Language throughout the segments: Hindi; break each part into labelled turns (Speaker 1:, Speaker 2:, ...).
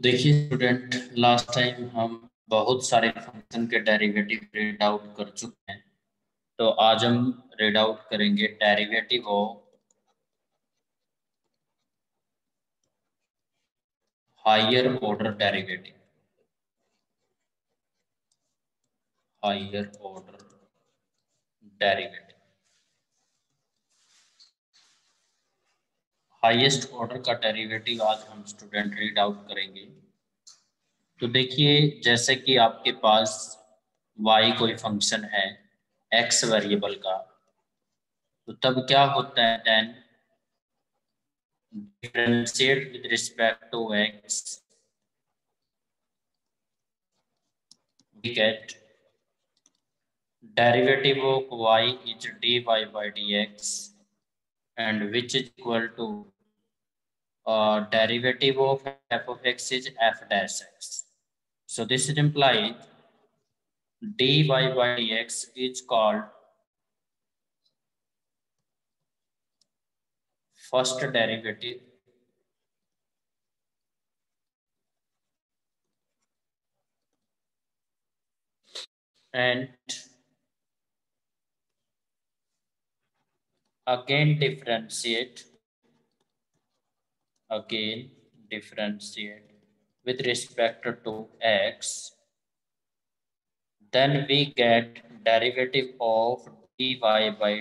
Speaker 1: देखिए स्टूडेंट, लास्ट टाइम हम बहुत सारे फंक्शन के डेरिवेटिव रीड आउट कर चुके हैं। तो आज हम रीड आउट करेंगे derivative of higher order derivative. Higher order derivative, highest order का डेरिवेटिव आज हम स्टूडेंट रीड आउट करेंगे। तो देखिए, जैसे कि आपके पास y कोई फंक्शन है x वेरिएबल का, तो तब क्या होता है, then differentiate with respect to x, we get derivative of y is dy by dx, and which is equal to derivative of f of x is f dash x. So this is implied dy by dx is called first derivative, and again differentiate with respect to x, then we get derivative of dy by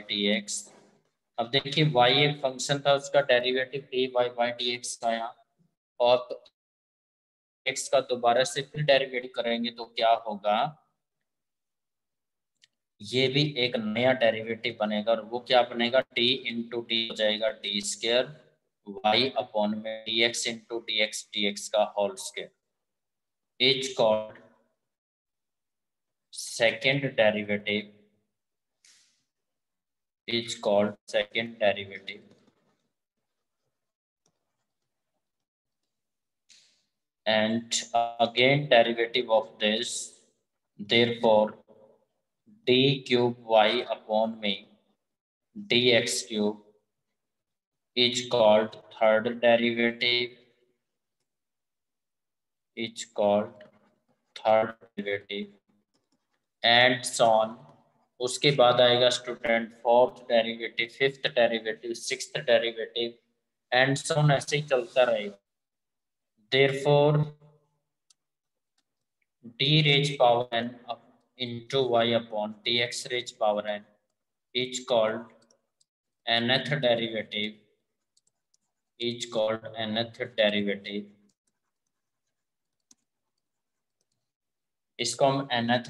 Speaker 1: dx. अब देखिए y एक फंक्शन था, उसका डेरिवेटिव dy by dx आया, और x का दोबारा से फिर डेरिवेटिव करेंगे तो क्या होगा, ये भी एक नया डेरिवेटिव बनेगा, और वो क्या बनेगा, t इंटू डी हो जाएगा डी स्क्र y अपॉन में dx इंटू dx का whole square is called second derivative, and again derivative of this, therefore d cube y upon me dx cube is called third derivative, and so on. उसके बाद आएगा student fourth derivative, fifth derivative, sixth derivative, and so on, ऐसे ही चलता रहेगा। Therefore d raised power n into y upon dx raised power n is called nth derivative, इसको हम nth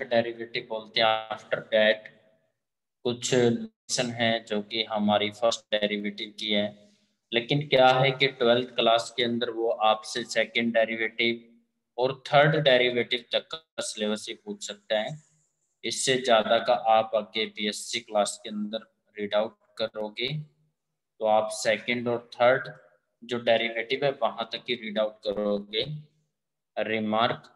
Speaker 1: डेरिवेटिव बोलते हैं। आफ्टर दैट कुछ लेसन है जो कि हमारी फर्स्ट डेरिवेटिव की है, लेकिन क्या है कि 12th क्लास के अंदर वो आपसे सेकंड डेरिवेटिव और थर्ड डेरिवेटिव तक का सिलेबस ही पूछ सकता है। इससे ज़्यादा का आप आगे बीएससी क्लास के अंदर रीड आउट करोगे तो आप सेकंड और थर्ड जो डेरिवेटिव है वहां तक ही रीड आउट करोगे। Remark,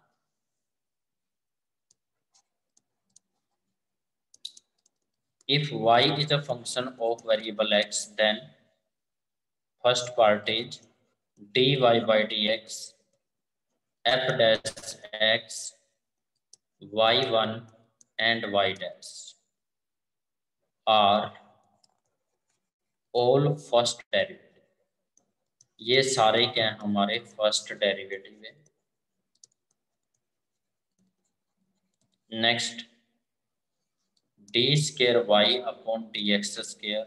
Speaker 1: if y is a function of variable x, then first part is dy by dx f dash x y1 and y dash are all first derivative। ये सारे क्या हैं, हमारे फर्स्ट डेरिवेटिव है। Next d square y upon d x square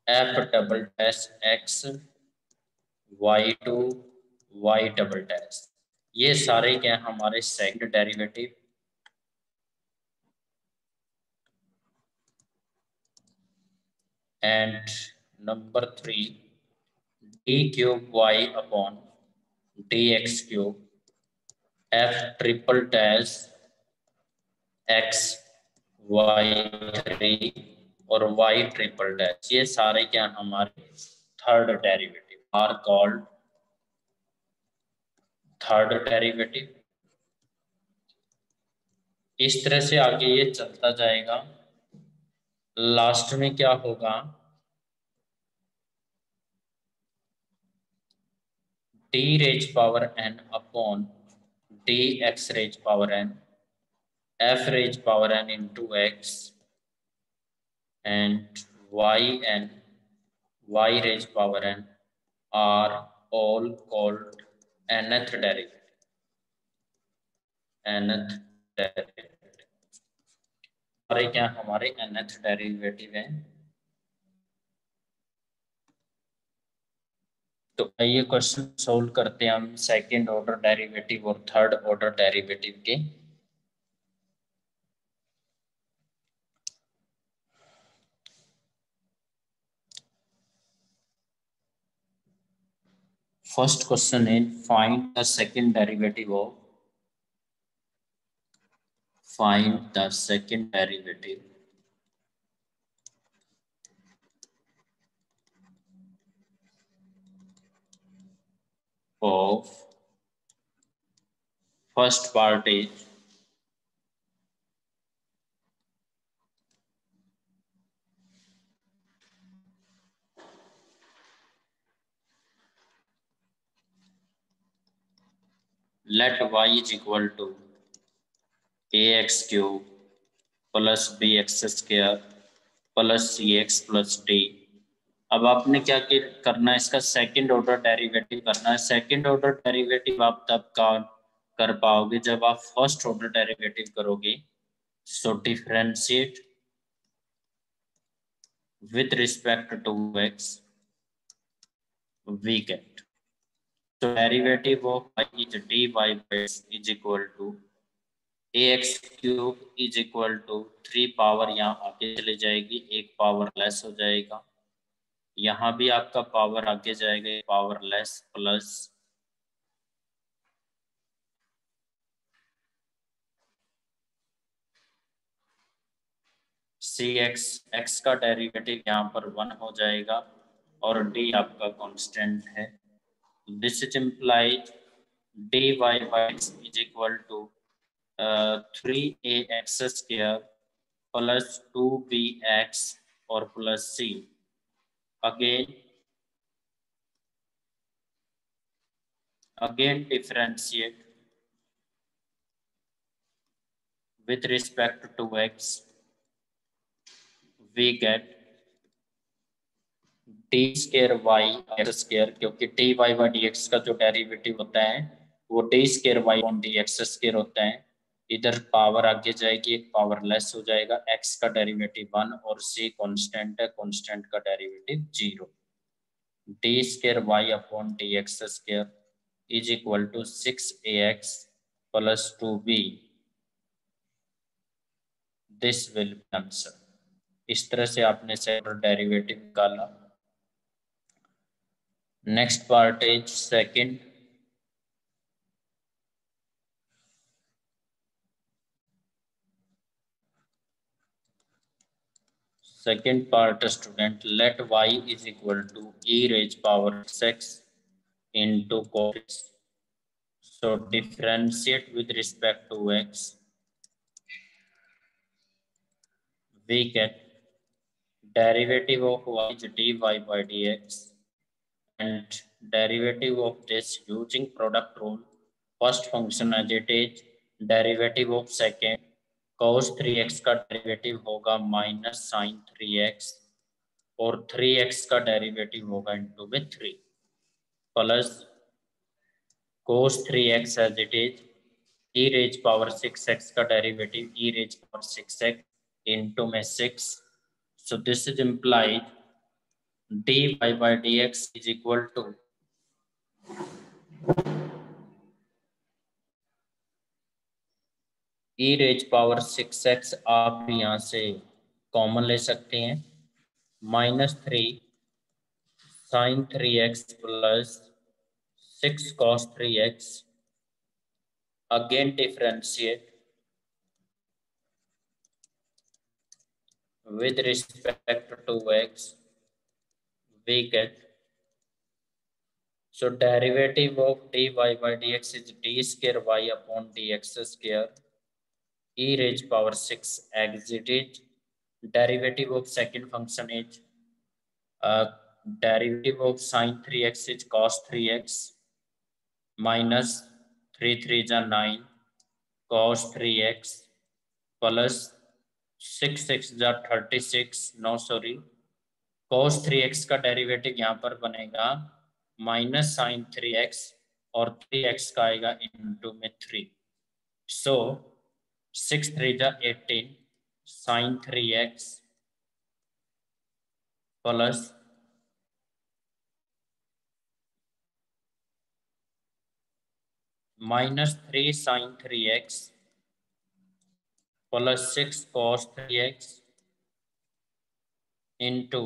Speaker 1: f double dash x y two y double dash, ये सारे क्या हैं, हमारे second derivative. And number 3 d cube y upon d x cube f triple dash x y three और वाई ट्रिपल डैश, ये सारे क्या हमारे third derivative are called third derivative. इस तरह से आगे ये चलता जाएगा। लास्ट में क्या होगा, t raised power n upon dx raised power n, f raised power n into x, and yn y raised power n are all called nth derivative. nth derivative हमारे क्या हमारे nth डेरिवेटिव है। तो आइए क्वेश्चन सोल्व करते हैं हम सेकंड ऑर्डर डेरिवेटिव और थर्ड ऑर्डर डेरिवेटिव के। फर्स्ट क्वेश्चन है find the second derivative of first part is let y is equal to ax cube plus bx square plus cx plus d। अब आपने क्या करना है, इसका सेकंड ऑर्डर डेरिवेटिव करना है। सेकंड ऑर्डर डेरिवेटिव आप तब कर पाओगे जब आप फर्स्ट ऑर्डर डेरिवेटिव करोगे। सो differentiate with respect to x, we get so derivative of y is dy by x is equal to ax cube is equal to 3 power यहाँ आगे चली जाएगी, एक पावर लेस हो जाएगा, यहाँ भी आपका पावर आगे जाएगा, पावर लेस प्लस सी एक्स का डेरिवेटिव यहाँ पर 1 हो जाएगा और डी आपका कांस्टेंट है। This is implied dy by x is equal to 3ax square plus 2bx और plus c। again differentiate with respect to x, we get d square y x square, क्योंकि d y by d x का जो डेरिवेटिव होता है वो d square y on d x square होता है। इधर पावर आगे जाएगी, एक पावर लेस हो जाएगा, एक्स का डेरिवेटिव 1 और सी कांस्टेंट है, कांस्टेंट का derivative 0। D square y upon d x square is equal to 6ax plus 2b। This will be answer. इस तरह से आपने सेकंड डेरिवेटिव निकाला। Next part is second part, student, let y is equal to e raised power 6 into cos x. So differentiate with respect to x, we get derivative of y is dy by dx, and derivative of this using product rule, first function as it is, derivative of second cos 3x का डेरिवेटिव होगा माइनस साइन 3x और 3x का डेरिवेटिव होगा इनटू में 3 plus cos 3x as it is e raise power 6x का derivative e raise power 6x into में 6। So this is implied dy by dx is equal to e raise power 6x आप यहाँ से कॉमन ले सकते हैं, -3 sin 3x plus 6 cos 3x। again differentiate with respect to x, we get so derivative of dy by dx is d square y upon dx square e raised power 6 as it is। derivative of second function is derivative of sin 3x is cos 3x minus 3 3 जा 9 cos 3x प्लस 6 6 जा 36 नो सॉरी cos 3x का डेरिवेटिव यहाँ पर बनेगा माइनस साइन 3x और 3x का आएगा इंटू में 3 सो 6 3 जा 18 sine 3x plus minus 3 sine 3x plus 6 cos 3x into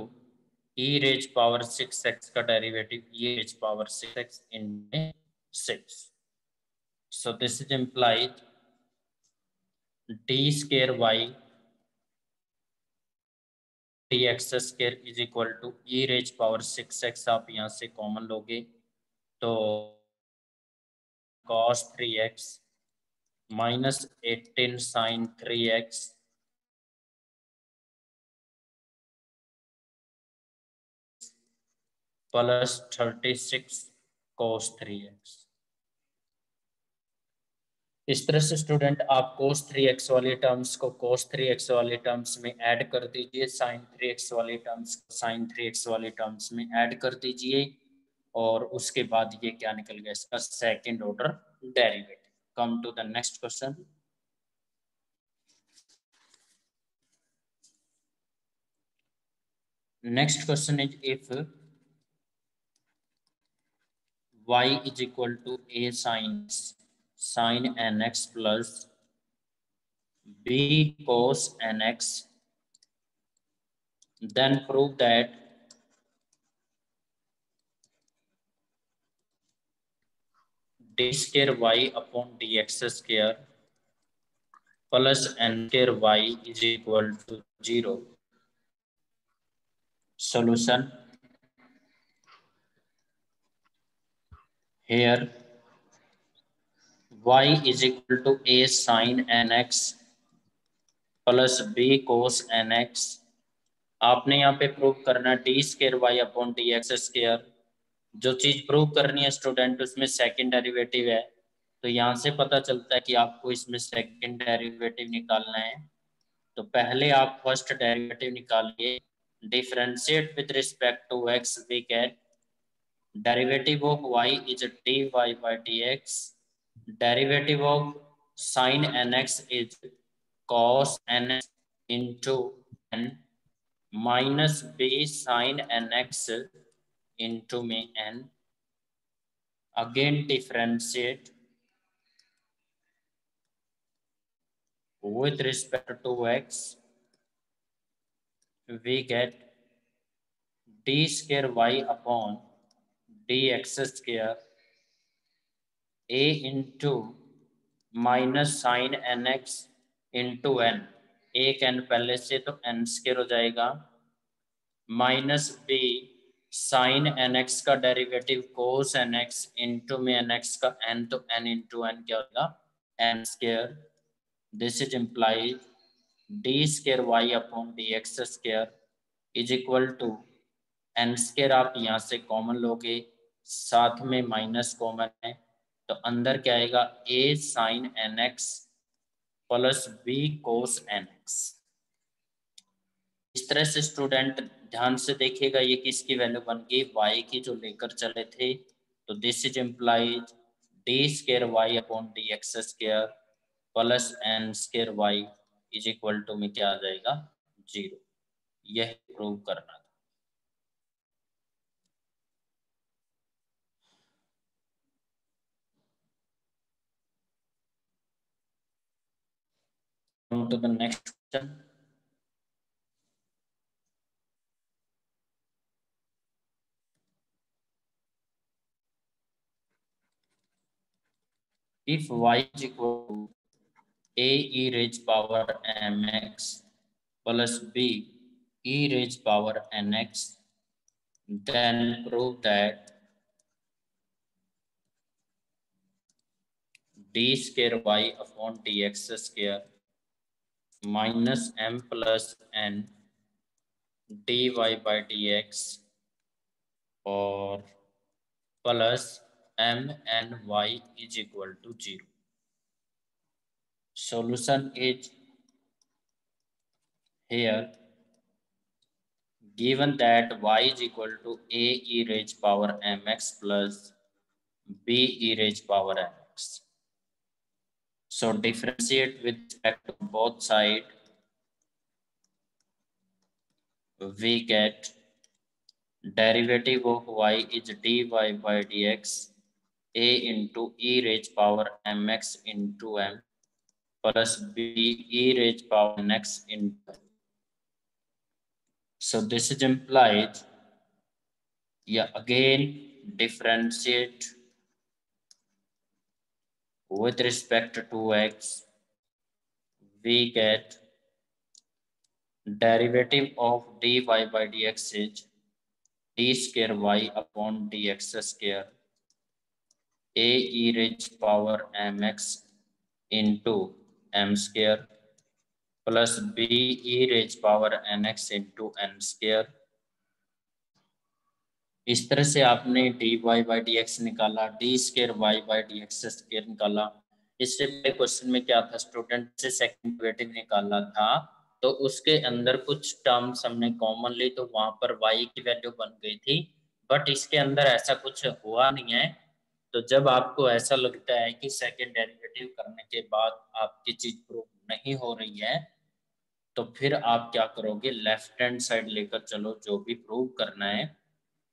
Speaker 1: e raise power 6x का derivative e raise power 6x into 6. So this is implied d square y dx square is equal to e raise power 6x. आप यहाँ से कॉमन लोगे तो cos 3x minus 18 sine 3x plus 36 cos 3x. इस तरह से स्टूडेंट आप cos 3x वाले टर्म्स को cos 3x वाले टर्म्स में ऐड कर दीजिए, sin 3x वाले टर्म्स को sin 3x वाले टर्म्स में ऐड कर दीजिए और उसके बाद ये क्या निकल गया इसका second order derivative. Come to the next question. Next question is if y is equal to a sin nx plus b cos nx, then prove that d square y upon dx square plus n square y is equal to 0. Solution. Here y is equal to a sin nx plus b cos nx. आपने यहाँ पे प्रूव करना d square y upon dx square. जो चीज प्रूव करनी है स्टूडेंट उसमें सेकंड डेरिवेटिव है, तो यहाँ से पता चलता है कि आपको इसमें सेकंड डेरिवेटिव निकालना है. तो पहले आप फर्स्ट डेरिवेटिव निकालिए. Differentiate with respect to x we get derivative of y is dy by dx. Derivative of sin nx is cos nx into n minus b sin nx into में n. Again differentiate with respect to x, we get d square y upon dx square a into minus sine nx into n. एक n पहले से तो n स्क्वायर हो जाएगा माइनस b साइन nx का डेरिवेटिव cos nx into में nx का n तो n into n क्या होगा n square. This is implied d square y upon dx square is equal to n square. आप यहाँ से कॉमन लोगे, साथ में माइनस कॉमन है तो अंदर क्या आएगा a sine nx plus b cos nx. इस तरह से स्टूडेंट ध्यान से देखिएगा ये किसकी वैल्यू बन गई y की जो लेकर चले थे. तो this is implies d square y upon dx square plus n square y is equal to में क्या आ जाएगा 0. यह प्रूव करना था. To the next question. If y is equal to a e raised power mx plus b e raised power nx, then prove that d square y upon dx square minus m plus n dy by dx और plus mny is equal to 0. Solution is here. Given that y is equal to a e raised power mx plus b e raised power mx. So differentiate with respect to both sides. We get derivative of y is dy by dx a into e raised power mx into m plus b e raised power nx into m. So this is implied. Yeah, again differentiate with respect to x. We get derivative of dy by dx is d square y upon dx square a e raised power mx into m square plus b e raised power nx into n square. इस तरह से आपने d y by d x निकाला, d square y by d x square निकाला। इससे पहले क्वेश्चन में क्या था, स्टूडेंट से सेकंड डेरिवेटिव निकालना था, तो उसके अंदर कुछ टर्म्स हमने कॉमन ली, तो वहां पर वाई की वैल्यू बन गई थी, बट इसके अंदर ऐसा कुछ हुआ नहीं है। तो जब आपको ऐसा लगता है कि सेकंड डेरिवेटिव करने के बाद आपकी चीज प्रूव नहीं हो रही है, तो फिर आप क्या करोगे, लेफ्ट हैंड साइड लेकर चलो जो भी प्रूव करना है,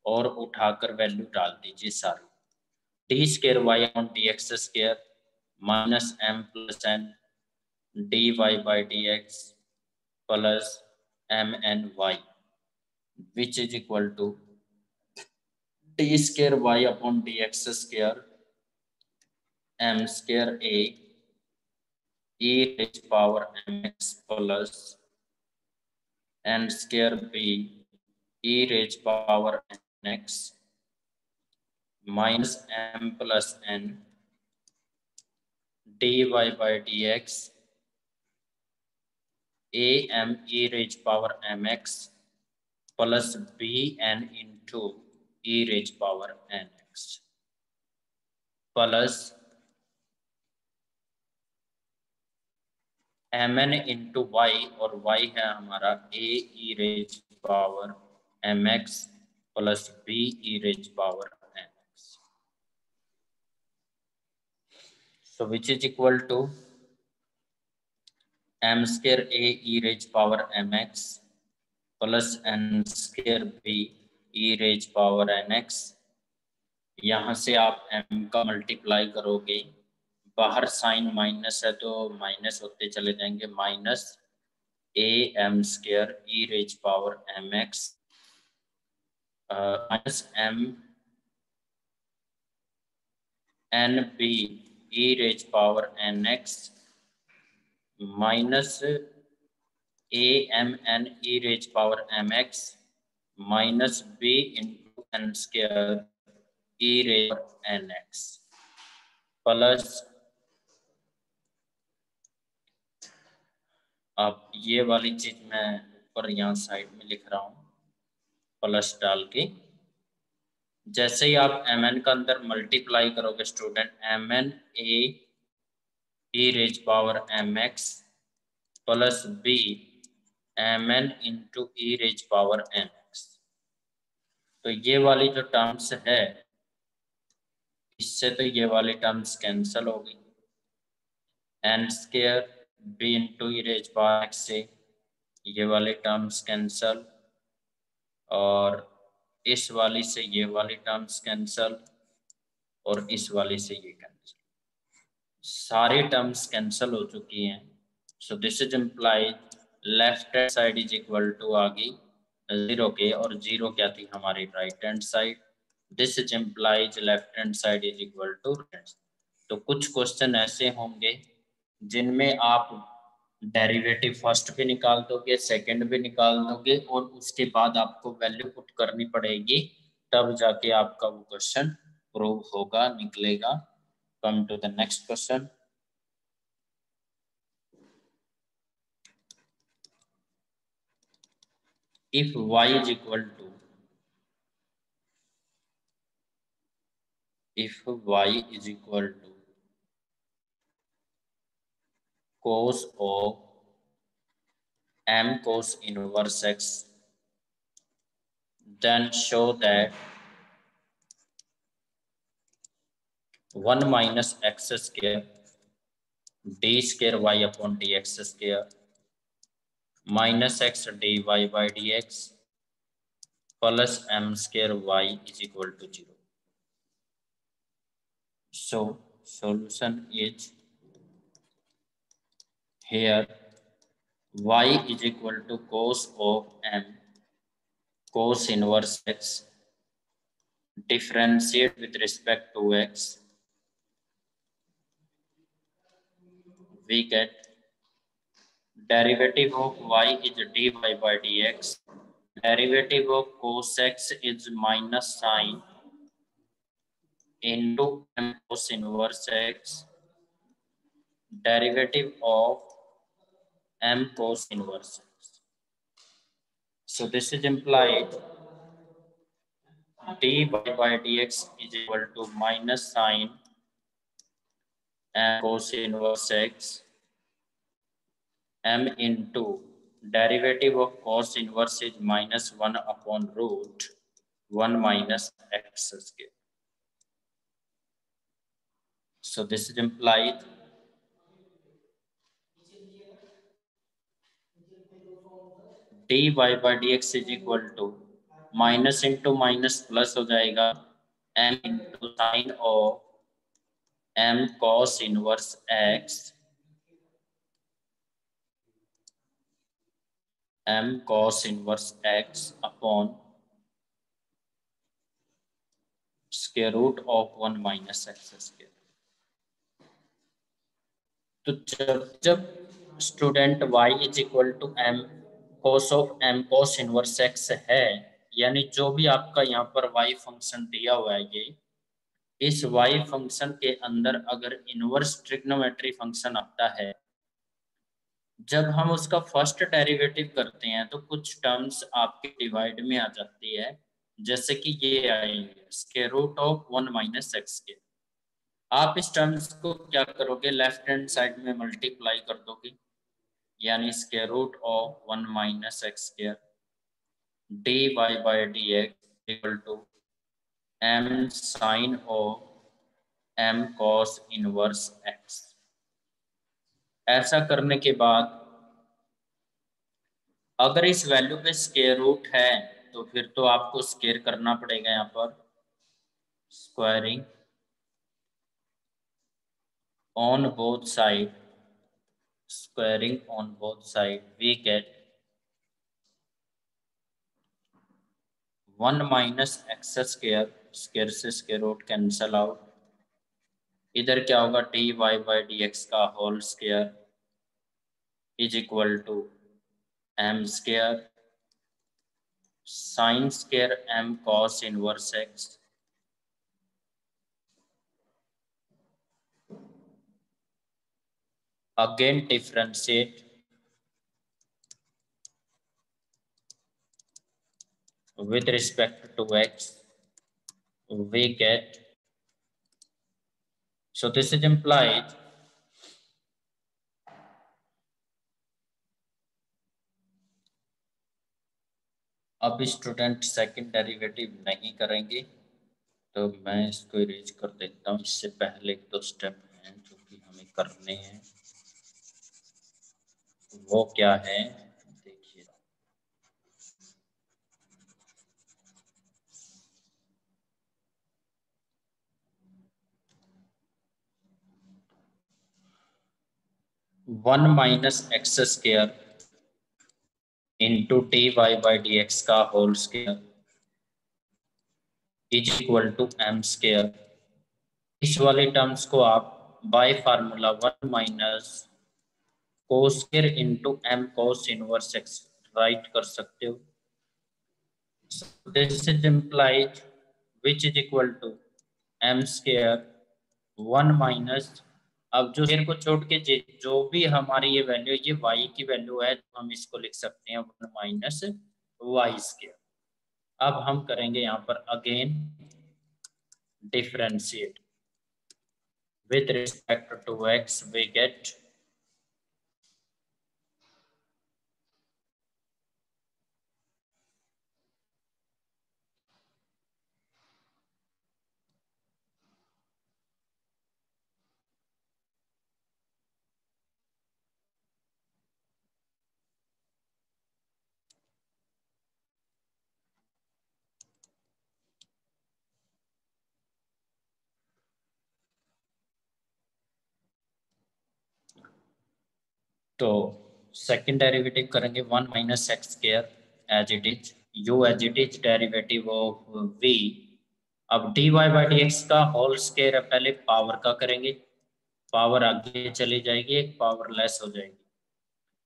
Speaker 1: और उठाकर वैल्यू डाल दीजिए सारी। D square y on d x square minus m plus n d y by d x plus m n y which is equal to d square y upon d x square m square a e raised power mx plus n square b e raised power nx minus m plus n dy by dx a m e raised power mx plus b n into e raised power nx plus mn into y, और y है हमारा a e raised power mx plus b e raised power nx. So which is equal to m square a e raised power mx plus n square b e raised power nx. यहाँ से आप m का मल्टीप्लाई करोगे, बाहर साइन माइनस है तो माइनस होते चले जाएंगे, minus a m square e raise power m x minus m n b e raise power n x minus a m n e raise power m x minus b into n square e raise n x plus अब ये वाली चीज मैं ऊपर यहाँ साइड में लिख रहा हूँ प्लस डाल के। जैसे ही आप एम एन का अंदर मल्टीप्लाई करोगे student, m n a e raise power m x plus b m n into e raise power n x, तो ये वाली जो टर्म्स है इससे तो ये वाली टर्म्स कैंसल हो गई, N square B into e raise power x से ये वाले टर्म्स कैंसल, और इस वाली से ये वाली टर्म्स कैंसल, और इस वाली से ये कैंसल, सारी टर्म्स कैंसल हो चुकी हैं। So this is implied left hand side is equal to आ गई 0 के, और 0 क्या थी हमारी right hand side. This is implies left hand side is equal to right. तो कुछ क्वेश्चन ऐसे होंगे जिनमें आप डेरिवेटिव फर्स्ट भी निकाल दोगे, सेकंड भी निकाल दोगे, और उसके बाद आपको वैल्यू पुट करनी पड़ेगी, तब जाके आपका वो क्वेश्चन प्रूव होगा, निकलेगा। Come to the next question. If y is equal to if y is equal to cos of m cos inverse x, then show that 1 minus x square d square y upon dx square minus x dy by dx plus m square y is equal to 0. So solution is here y is equal to cos of m cos inverse x, differentiate with respect to x, we get derivative of y is dy by dx, derivative of cos x is minus sine into m cos inverse x, derivative of m cos inverse x. So this is implied dy by dx is equal to minus sine m cos inverse x m into derivative of cos inverse is minus 1 upon root 1 minus x square. So this is implied dy by dx is equal to minus into minus plus हो जाएगा m into sine of m cos inverse x m cos inverse x upon square root of 1 minus x square. तो जब student y is equal to m cos of m cos inverse x है, यानी जो भी आपका यहाँ पर y फंक्शन दिया हुआ है, ये इस y फंक्शन के अंदर अगर इनवर्स ट्रिग्नोमेट्री फंक्शन आता है, जब हम उसका फर्स्ट डेरिवेटिव करते हैं तो कुछ टर्म्स आपके डिवाइड में आ जाती है, जैसे कि ये आएंगे square root of 1 minus x के। आप इस टर्म्स को क्या करोगे, लेफ्ट हैंड साइड में मल्टीप्लाई कर दोगे, यानी square root of 1 minus x square d y by d x equal to m sine of m cos inverse x। ऐसा करने के बाद अगर इस वैल्यू पे स्क्वायर रूट है तो फिर तो आपको स्क्वायर करना पड़ेगा, यहाँ पर squaring on both side, squaring on both side, we get 1 minus x square, square से स्क्वायर रूट कैंसल आउट, इधर क्या होगा dy by dx का whole square is equal to m square sine square m cos inverse x again differentiate with respect to x, we get, so this is implied अब स्टूडेंट सेकंड डेरिवेटिव नहीं करेंगे, तो मैं इसको इरेज कर देता हूँ। इससे पहले 2 स्टेप हैं जो कि हमें करने हैं, वो क्या है देखिए। One minus x square into t y by d x का whole square is equal to m square. इस वाले टर्म्स को आप by formula 1 minus cos square into m cos inverse x write कर सकते हो। This is implied which is equal to m square 1 minus, अब जो स्क्वायर को छोड़ के जो भी हमारी ये वैल्यू, ये y की वैल्यू है, तो हम इसको लिख सकते हैं 1 माइनस वाई स्क्वायर। अब हम करेंगे यहाँ पर again differentiate with respect to x, we get तो सेकंड डेरिवेटिव करेंगे 1 minus x square as it is, u as it is derivative of v. अब d y by d x का होल स्क्वायर है, पहले पावर का करेंगे, पावर आगे चली जाएगी, एक पावर लेस हो जाएगी।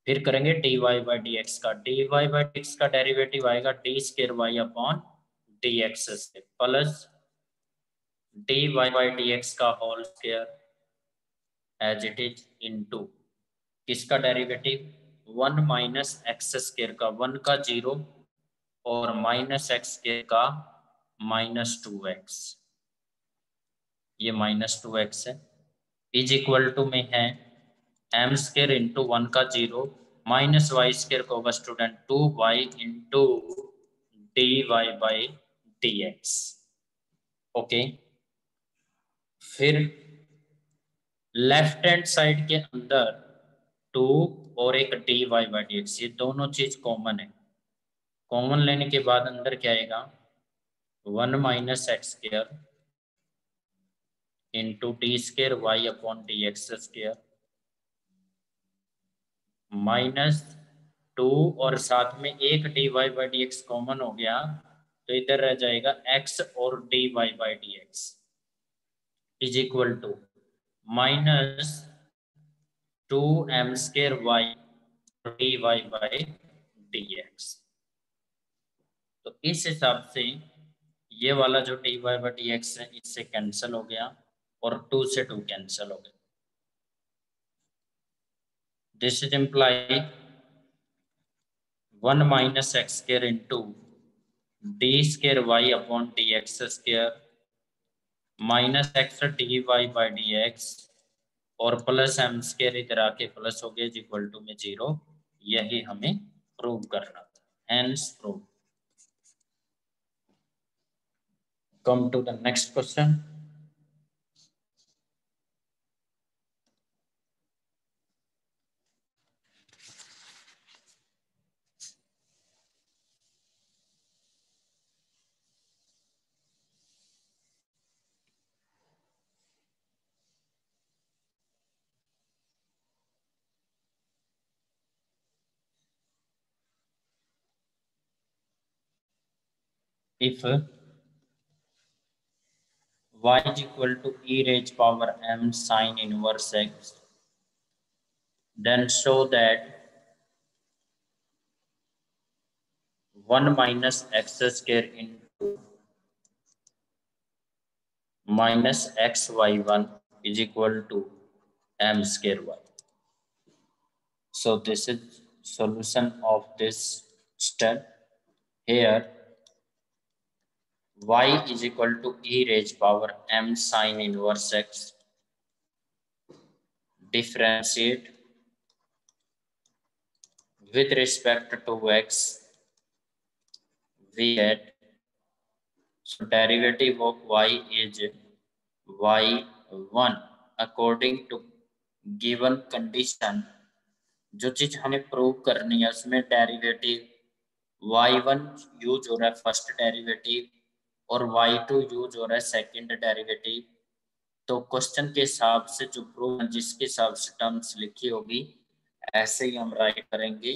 Speaker 1: फिर करेंगे d y by d x का, d y by d x का डेरिवेटिव आएगा d square y upon d x से plus d y by d x का whole square as it is into किसका डेरिवेटिव 1 माइनस एक्स स्क्वायर का, 1 का 0 और माइनस एक्स स्क्वायर का -2x, ये -2x है, इज इक्वल टू में है एम स्क्वायर इंटू 1 का 0 माइनस वाई स्क्वायर को होगा student 2y into d y by d x. Okay, फिर लेफ्ट हैंड साइड के अंदर 2 और एक d y by d x, ये दोनों चीज कॉमन है। कॉमन लेने के बाद अंदर क्या आएगा 1 minus x square into d square y upon d x square -2 और साथ में एक d y by d x common हो गया, तो इधर रह जाएगा x और d y by d x is equal to -2m square y d y by d x. तो इस हिसाब से ये वाला जो d y by d x है इससे कैंसिल हो गया और 2 से 2 कैंसिल हो गया। This is imply 1 minus x square into d square y upon d x square minus x d y by d x और प्लस एम स्क्वायर इधर आके प्लस हो गया इक्वल टू में 0। यही हमें प्रूव करना था, hence prove. Come to the next question. If y is equal to e raised power m sin inverse x, then show that 1 minus x square into minus xy1 is equal to m square y. So this is solution of this step. Here y is equal to e raised power m sin inverse x, differentiate with respect to x, we get, so derivative of y is y1 according to given condition। जो चीज हमें प्रूव करनी है उसमें डेरिवेटिव y1 यूज हो रहा है फर्स्ट डेरिवेटिव और y2 यूज हो रहा है सेकंड डेरिवेटिव। तो क्वेश्चन के हिसाब से जो प्रूव जिसके हिसाब से टर्म्स लिखी होगी ऐसे ही हम राइट करेंगे।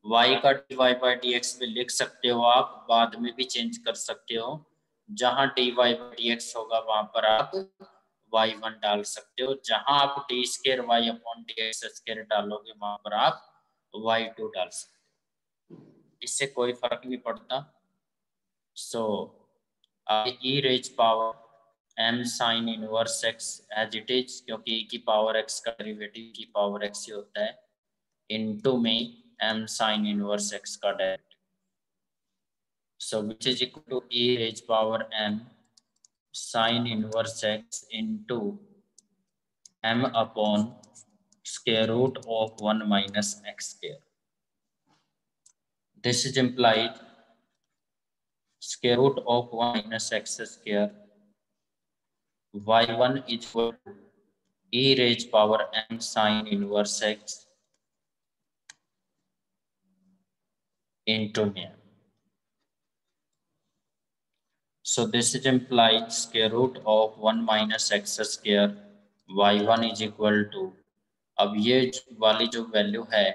Speaker 1: y का dy बाई डी एक्स भी लिख सकते हो आप, बाद में भी चेंज कर सकते हो, जहां dy बाई डी एक्स होगा वहां पर आप y1 डाल सकते हो, जहां आप d square y upon d x square डालोगे वहां पर आप y2 डाल सकते हो, इससे कोई फर्क नहीं पड़ता। So e raise power m sine inverse x as it is, क्योंकि e की पावर x का डेरिवेटिव की पावर x ही होता है, इनटू में m साइन इनवर्स x का derivative, so which is equal to e raise power m sine inverse x into m upon square root of 1 minus x square. This is implied square root of 1 minus x square y1 is equal to e raised power m sin inverse x into m. So this is implied square root of 1 minus x square y1 is equal to, अब ये वाली जो वैल्यू है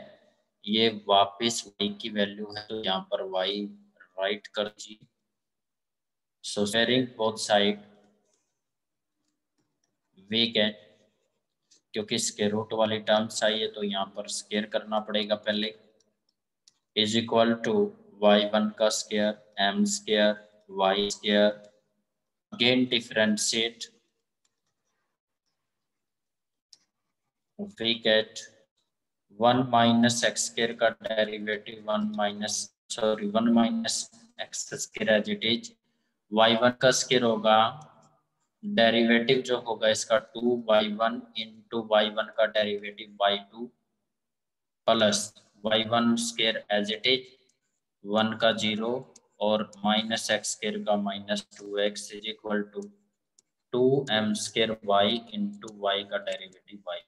Speaker 1: ये वापस y की वैल्यू है, तो यहाँ पर y राइट कर दीजिए. So squaring both side we get, क्योंकि स्क्वायर रूट वाली टर्म्स आई है तो यहाँ पर स्क्वायर करना पड़ेगा पहले, इज इक्वल टू y1 का square m square y square, again differentiate, we get 1 minus x square का derivative 1 minus x square as it is, y1 का स्क्वायर होगा, डेरिवेटिव जो होगा इसका 2y1 इंटू y1 का derivative y2 plus y1 square as it is 1 का 0 और माइनस एक्स स्क्वायर का minus 2x is equal to 2m square y into y का derivative y1.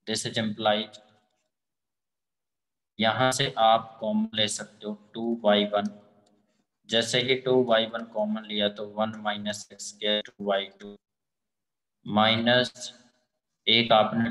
Speaker 1: This is implied, यहाँ से आप कॉमन ले सकते हो 2y1, जैसे ही 2y1 कॉमन लिया तो 1 minus x square 2y2 minus एक आपने